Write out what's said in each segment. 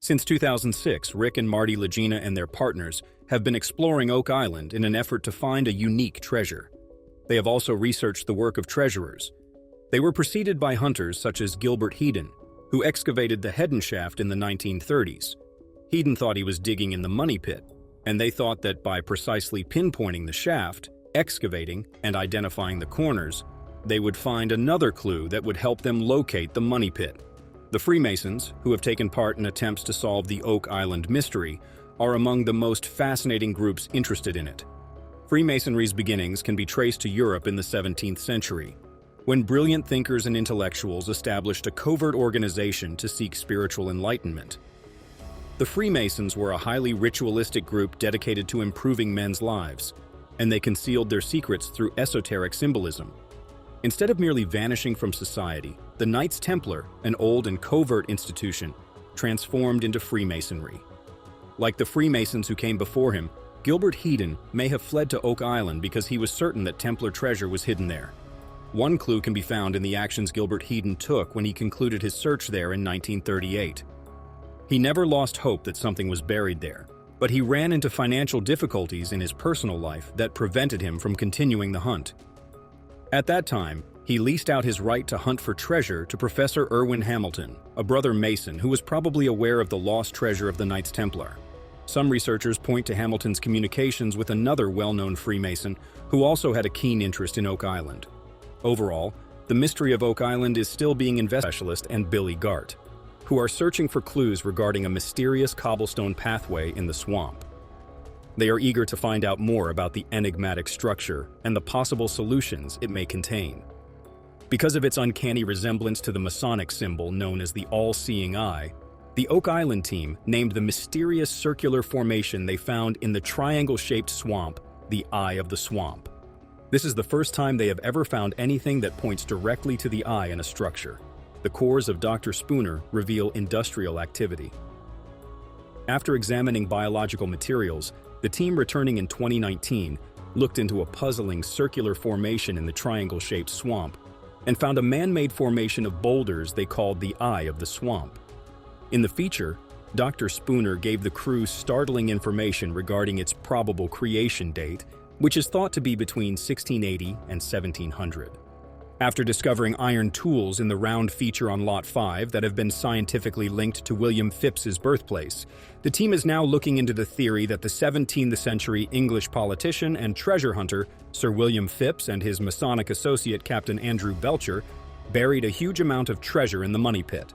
Since 2006, Rick and Marty Lagena and their partners have been exploring Oak Island in an effort to find a unique treasure. They have also researched the work of treasurers. They were preceded by hunters such as Gilbert Hedon, who excavated the Hedon shaft in the 1930s. Hedon thought he was digging in the money pit, and they thought that by precisely pinpointing the shaft, excavating, and identifying the corners, they would find another clue that would help them locate the money pit. The Freemasons, who have taken part in attempts to solve the Oak Island mystery, are among the most fascinating groups interested in it. Freemasonry's beginnings can be traced to Europe in the 17th century, when brilliant thinkers and intellectuals established a covert organization to seek spiritual enlightenment. The Freemasons were a highly ritualistic group dedicated to improving men's lives, and they concealed their secrets through esoteric symbolism. Instead of merely vanishing from society, the Knights Templar, an old and covert institution, transformed into Freemasonry. Like the Freemasons who came before him, Gilbert Hedon may have fled to Oak Island because he was certain that Templar treasure was hidden there. One clue can be found in the actions Gilbert Hedon took when he concluded his search there in 1938. He never lost hope that something was buried there, but he ran into financial difficulties in his personal life that prevented him from continuing the hunt. At that time, he leased out his right to hunt for treasure to Professor Irwin Hamilton, a brother Mason who was probably aware of the lost treasure of the Knights Templar. Some researchers point to Hamilton's communications with another well-known Freemason who also had a keen interest in Oak Island. Overall, the mystery of Oak Island is still being investigated by specialist and Billy Gart, who are searching for clues regarding a mysterious cobblestone pathway in the swamp. They are eager to find out more about the enigmatic structure and the possible solutions it may contain. Because of its uncanny resemblance to the Masonic symbol known as the all-seeing eye, the Oak Island team named the mysterious circular formation they found in the triangle-shaped swamp the Eye of the Swamp. This is the first time they have ever found anything that points directly to the eye in a structure. The cores of Dr. Spooner reveal industrial activity. After examining biological materials, the team returning in 2019 looked into a puzzling circular formation in the triangle-shaped swamp and found a man-made formation of boulders they called the Eye of the Swamp. In the feature, Dr. Spooner gave the crew startling information regarding its probable creation date, which is thought to be between 1680 and 1700. After discovering iron tools in the round feature on Lot 5 that have been scientifically linked to William Phipps's birthplace, the team is now looking into the theory that the 17th century English politician and treasure hunter Sir William Phipps and his Masonic associate Captain Andrew Belcher buried a huge amount of treasure in the money pit.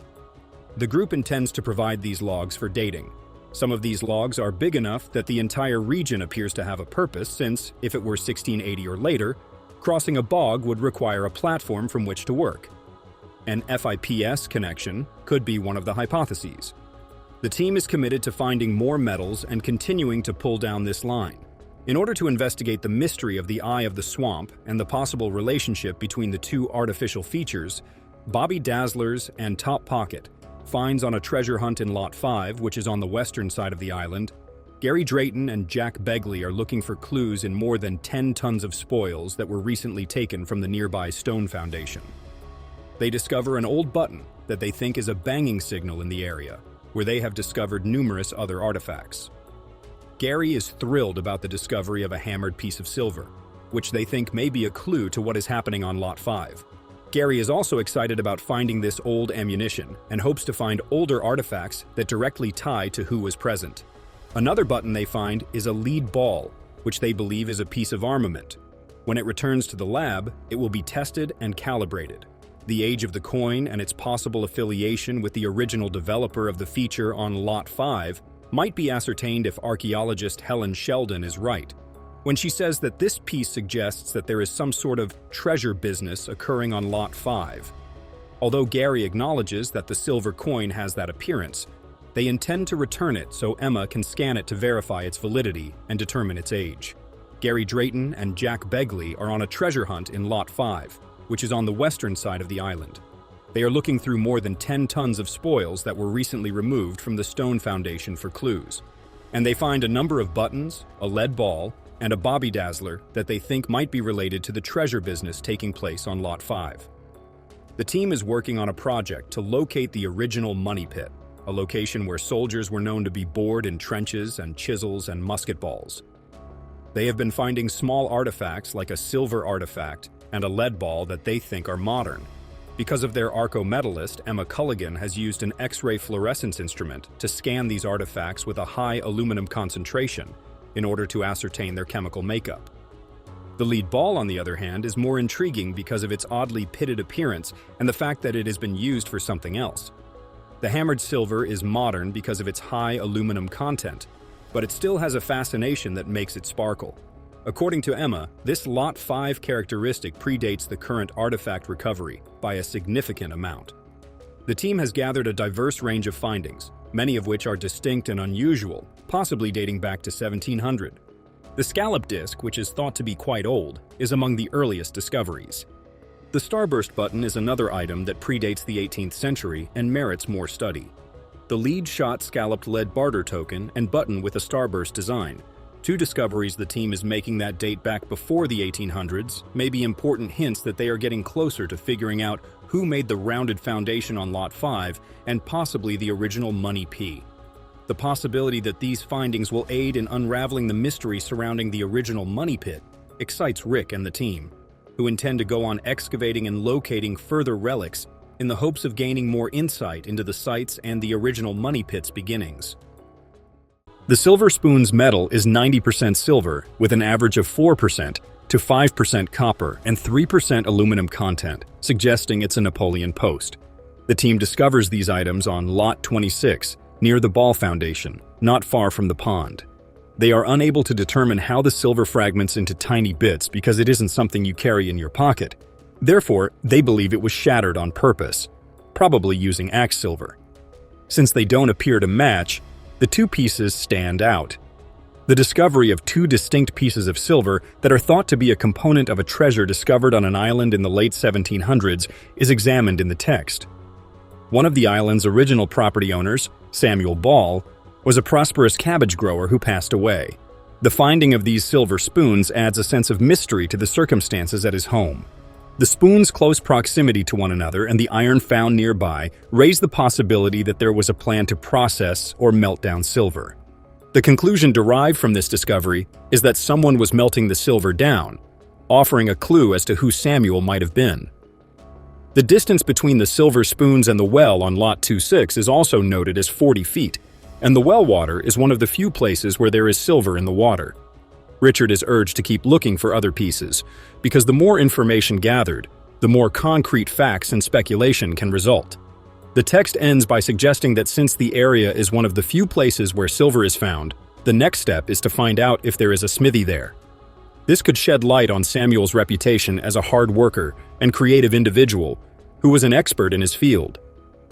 The group intends to provide these logs for dating. Some of these logs are big enough that the entire region appears to have a purpose since, if it were 1680 or later, crossing a bog would require a platform from which to work. An FIPS connection could be one of the hypotheses. The team is committed to finding more metals and continuing to pull down this line. In order to investigate the mystery of the Eye of the Swamp and the possible relationship between the two artificial features, Bobby Dazzler's and Top Pocket finds on a treasure hunt in Lot 5, which is on the western side of the island, Gary Drayton and Jack Begley are looking for clues in more than 10 tons of spoils that were recently taken from the nearby stone foundation. They discover an old button that they think is a banging signal in the area, where they have discovered numerous other artifacts. Gary is thrilled about the discovery of a hammered piece of silver, which they think may be a clue to what is happening on Lot 5. Gary is also excited about finding this old ammunition and hopes to find older artifacts that directly tie to who was present. Another button they find is a lead ball, which they believe is a piece of armament. When it returns to the lab, it will be tested and calibrated. The age of the coin and its possible affiliation with the original developer of the feature on Lot 5 might be ascertained if archaeologist Helen Sheldon is right, when she says that this piece suggests that there is some sort of treasure business occurring on Lot 5. Although Gary acknowledges that the silver coin has that appearance, they intend to return it so Emma can scan it to verify its validity and determine its age. Gary Drayton and Jack Begley are on a treasure hunt in Lot 5, which is on the western side of the island. They are looking through more than 10 tons of spoils that were recently removed from the stone foundation for clues. And they find a number of buttons, a lead ball, and a Bobby Dazzler that they think might be related to the treasure business taking place on Lot 5. The team is working on a project to locate the original money pit, a location where soldiers were known to be bored in trenches and chisels and musket balls. They have been finding small artifacts like a silver artifact and a lead ball that they think are modern. Because of their archaeometallist, Emma Culligan has used an X-ray fluorescence instrument to scan these artifacts with a high aluminum concentration in order to ascertain their chemical makeup. The lead ball, on the other hand, is more intriguing because of its oddly pitted appearance and the fact that it has been used for something else. The hammered silver is modern because of its high aluminum content, but it still has a fascination that makes it sparkle. According to Emma, this Lot 5 characteristic predates the current artifact recovery by a significant amount. The team has gathered a diverse range of findings, many of which are distinct and unusual, possibly dating back to 1700. The scallop disc, which is thought to be quite old, is among the earliest discoveries. The starburst button is another item that predates the 18th century and merits more study. The lead-shot scalloped lead barter token and button with a starburst design, two discoveries the team is making that date back before the 1800s, may be important hints that they are getting closer to figuring out who made the rounded foundation on Lot 5 and possibly the original money P. The possibility that these findings will aid in unraveling the mystery surrounding the original money pit excites Rick and the team, who intend to go on excavating and locating further relics in the hopes of gaining more insight into the sites and the original money pit's beginnings. The silver spoon's metal is 90% silver with an average of 4% to 5% copper and 3% aluminum content, suggesting it's a Napoleon post. The team discovers these items on Lot 26, near the ball foundation, not far from the pond. They are unable to determine how the silver fragments into tiny bits because it isn't something you carry in your pocket. Therefore, they believe it was shattered on purpose, probably using axe silver. Since they don't appear to match, the two pieces stand out. The discovery of two distinct pieces of silver that are thought to be a component of a treasure discovered on an island in the late 1700s is examined in the text. One of the island's original property owners, Samuel Ball, was a prosperous cabbage grower who passed away. The finding of these silver spoons adds a sense of mystery to the circumstances at his home. The spoons' close proximity to one another and the iron found nearby raise the possibility that there was a plan to process or melt down silver. The conclusion derived from this discovery is that someone was melting the silver down, offering a clue as to who Samuel might have been. The distance between the silver spoons and the well on Lot 26 is also noted as 40 feet, and the well water is one of the few places where there is silver in the water. Richard is urged to keep looking for other pieces, because the more information gathered, the more concrete facts and speculation can result. The text ends by suggesting that since the area is one of the few places where silver is found, the next step is to find out if there is a smithy there. This could shed light on Samuel's reputation as a hard worker and creative individual who was an expert in his field.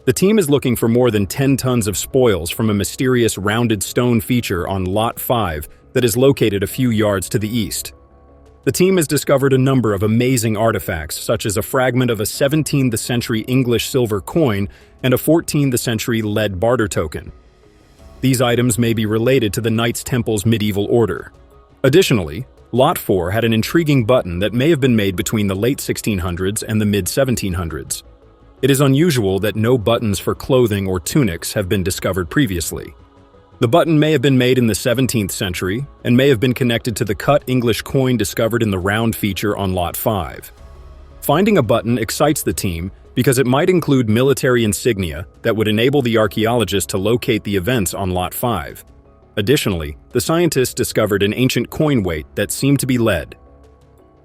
The team is looking for more than 10 tons of spoils from a mysterious rounded stone feature on Lot 5 that is located a few yards to the east. The team has discovered a number of amazing artifacts, such as a fragment of a 17th century English silver coin and a 14th century lead barter token. These items may be related to the Knights Templar's medieval order. Additionally, Lot 4 had an intriguing button that may have been made between the late 1600s and the mid-1700s. It is unusual that no buttons for clothing or tunics have been discovered previously. The button may have been made in the 17th century and may have been connected to the cut English coin discovered in the round feature on Lot 5. Finding a button excites the team because it might include military insignia that would enable the archaeologists to locate the events on Lot 5. Additionally, the scientists discovered an ancient coin weight that seemed to be lead.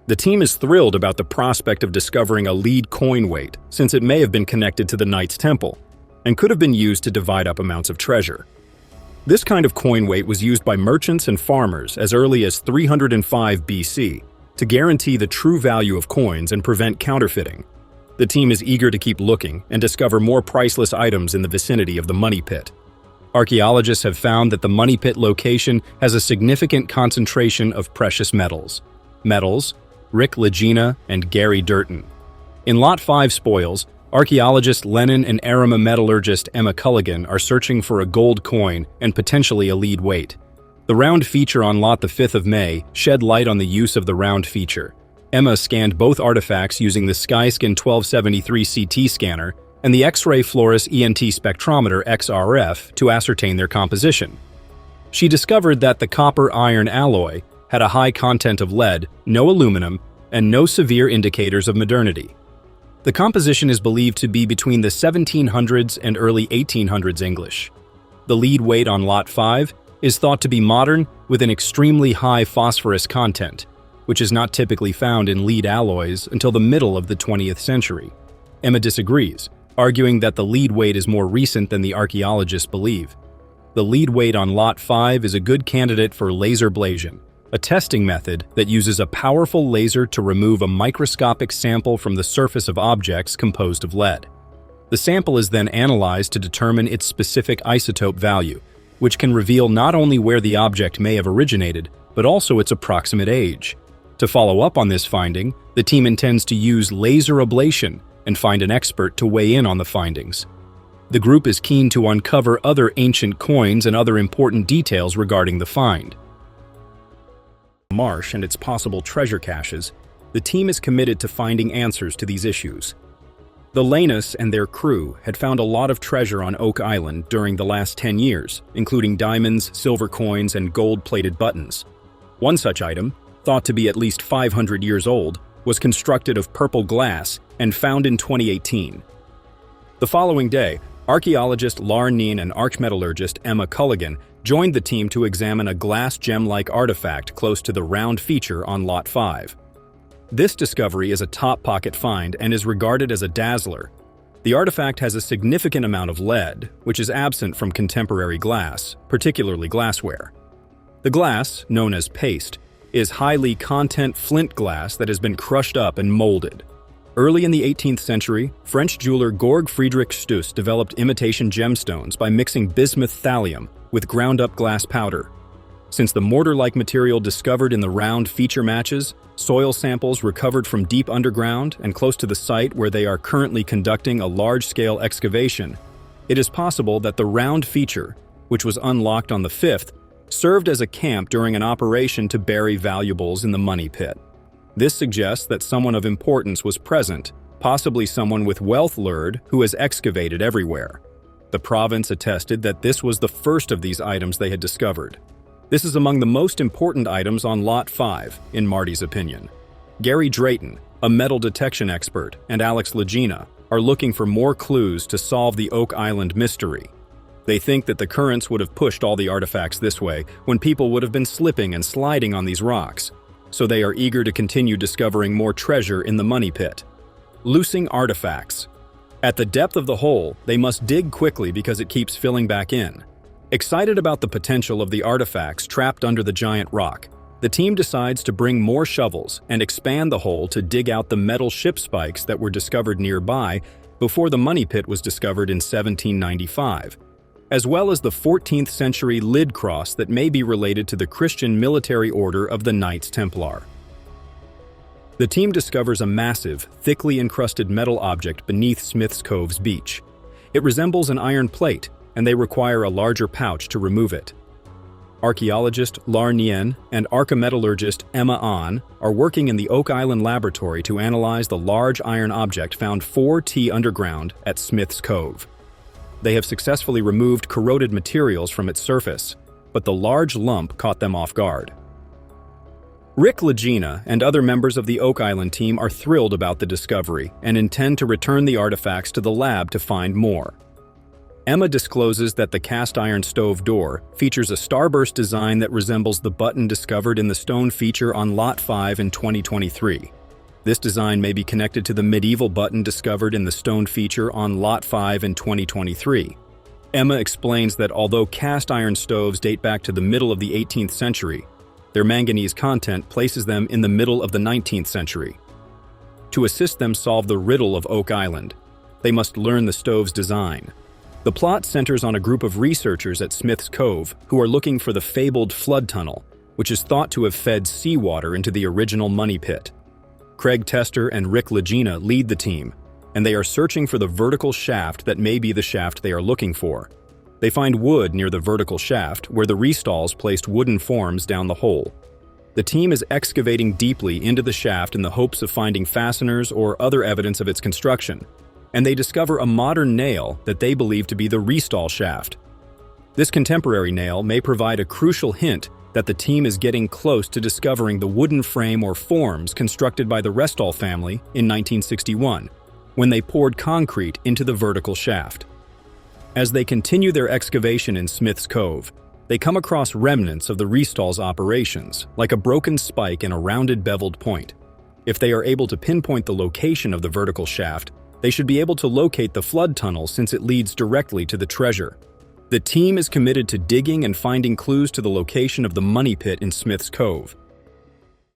The team is thrilled about the prospect of discovering a lead coin weight since it may have been connected to the Knights Temple and could have been used to divide up amounts of treasure. This kind of coin weight was used by merchants and farmers as early as 305 BC to guarantee the true value of coins and prevent counterfeiting. The team is eager to keep looking and discover more priceless items in the vicinity of the money pit. Archaeologists have found that the money pit location has a significant concentration of precious metals. Rick Lagena and Gary Drayton. In Lot 5 spoils, archaeologist Lennon and Arima metallurgist Emma Culligan are searching for a gold coin and potentially a lead weight. The round feature on Lot the 5th of May shed light on the use of the round feature. Emma scanned both artifacts using the Skyscan 1273 CT scanner and the X-ray fluorescence ENT spectrometer XRF to ascertain their composition. She discovered that the copper-iron alloy had a high content of lead, no aluminum, and no severe indicators of modernity. The composition is believed to be between the 1700s and early 1800s English. The lead weight on Lot 5 is thought to be modern with an extremely high phosphorus content, which is not typically found in lead alloys until the middle of the 20th century. Emma disagrees, arguing that the lead weight is more recent than the archaeologists believe. The lead weight on Lot 5 is a good candidate for laser ablation, a testing method that uses a powerful laser to remove a microscopic sample from the surface of objects composed of lead. The sample is then analyzed to determine its specific isotope value, which can reveal not only where the object may have originated, but also its approximate age. To follow up on this finding, the team intends to use laser ablation and find an expert to weigh in on the findings. The group is keen to uncover other ancient coins and other important details regarding the find. Marsh and its possible treasure caches, the team is committed to finding answers to these issues. The Lagenas and their crew had found a lot of treasure on Oak Island during the last 10 years, including diamonds, silver coins, and gold-plated buttons. One such item, thought to be at least 500 years old, was constructed of purple glass and found in 2018. The following day, archaeologist Lagena and archmetallurgist Emma Culligan joined the team to examine a glass gem-like artifact close to the round feature on Lot 5. This discovery is a top-pocket find and is regarded as a dazzler. The artifact has a significant amount of lead, which is absent from contemporary glass, particularly glassware. The glass, known as paste, is highly content flint glass that has been crushed up and molded. Early in the 18th century, French jeweler Georg Friedrich Stuss developed imitation gemstones by mixing bismuth thallium with ground-up glass powder. Since the mortar-like material discovered in the round feature matches soil samples recovered from deep underground and close to the site where they are currently conducting a large-scale excavation, it is possible that the round feature, which was unlocked on the 5th, served as a camp during an operation to bury valuables in the money pit. This suggests that someone of importance was present, possibly someone with wealth lured who has excavated everywhere. The province attested that this was the first of these items they had discovered. This is among the most important items on Lot 5, in Marty's opinion. Gary Drayton, a metal detection expert, and Lagena are looking for more clues to solve the Oak Island mystery. They think that the currents would have pushed all the artifacts this way when people would have been slipping and sliding on these rocks, so they are eager to continue discovering more treasure in the money pit. Loosing artifacts. At the depth of the hole, they must dig quickly because it keeps filling back in. Excited about the potential of the artifacts trapped under the giant rock, the team decides to bring more shovels and expand the hole to dig out the metal ship spikes that were discovered nearby before the money pit was discovered in 1795, as well as the 14th century lid cross that may be related to the Christian military order of the Knights Templar. The team discovers a massive, thickly encrusted metal object beneath Smith's Cove's beach. It resembles an iron plate, and they require a larger pouch to remove it. Archaeologist Lagena and archimetallurgist Emma are working in the Oak Island laboratory to analyze the large iron object found 4 underground at Smith's Cove. They have successfully removed corroded materials from its surface, but the large lump caught them off guard. Lagena and other members of the Oak Island team are thrilled about the discovery and intend to return the artifacts to the lab to find more. Emma discloses that the cast iron stove door features a starburst design that resembles the button discovered in the stone feature on Lot 5 in 2023. This design may be connected to the medieval button discovered in the stone feature on Lot 5 in 2023. Emma explains that although cast iron stoves date back to the middle of the 18th century, their manganese content places them in the middle of the 19th century. To assist them solve the riddle of Oak Island, they must learn the stove's design. The plot centers on a group of researchers at Smith's Cove who are looking for the fabled flood tunnel, which is thought to have fed seawater into the original money pit. Craig Tester and Lagena lead the team, and they are searching for the vertical shaft that may be the shaft they are looking for. They find wood near the vertical shaft where the restalls placed wooden forms down the hole. The team is excavating deeply into the shaft in the hopes of finding fasteners or other evidence of its construction. and they discover a modern nail that they believe to be the restall shaft. This contemporary nail may provide a crucial hint that the team is getting close to discovering the wooden frame or forms constructed by the Restall family in 1961, when they poured concrete into the vertical shaft. As they continue their excavation in Smith's Cove, they come across remnants of the Restall's operations, like a broken spike and a rounded beveled point. If they are able to pinpoint the location of the vertical shaft, they should be able to locate the flood tunnel since it leads directly to the treasure. The team is committed to digging and finding clues to the location of the money pit in Smith's Cove.